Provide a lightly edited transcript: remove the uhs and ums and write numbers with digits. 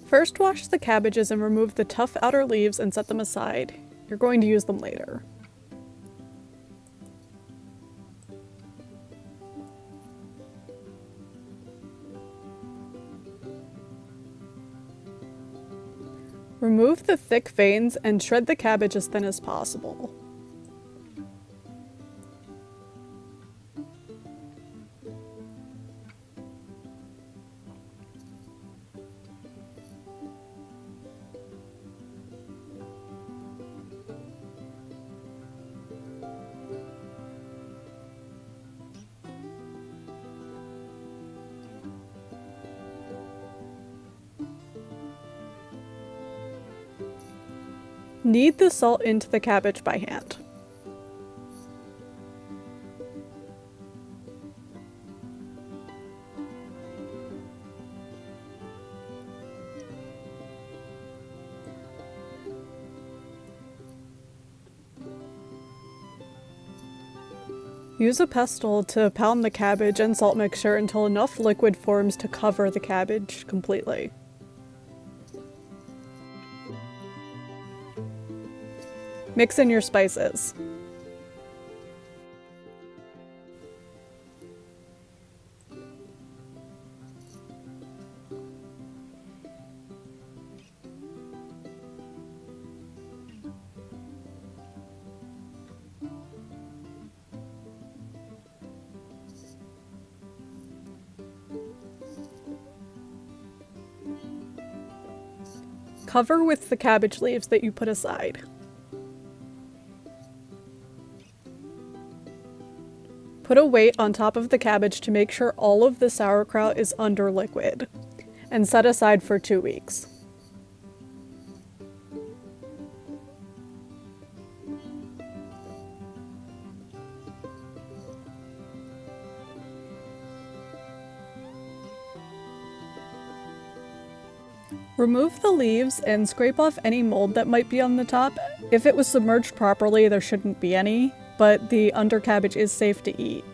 First, wash the cabbages and remove the tough outer leaves and set them aside. You're going to use them later. Remove the thick veins and shred the cabbage as thin as possible. Knead the salt into the cabbage by hand. Use a pestle to pound the cabbage and salt mixture until enough liquid forms to cover the cabbage completely. Mix in your spices. Cover with the cabbage leaves that you put aside. Put a weight on top of the cabbage to make sure all of the sauerkraut is under liquid, and set aside for 2 weeks. Remove the leaves and scrape off any mold that might be on the top. If it was submerged properly, there shouldn't be any, but the under cabbage is safe to eat.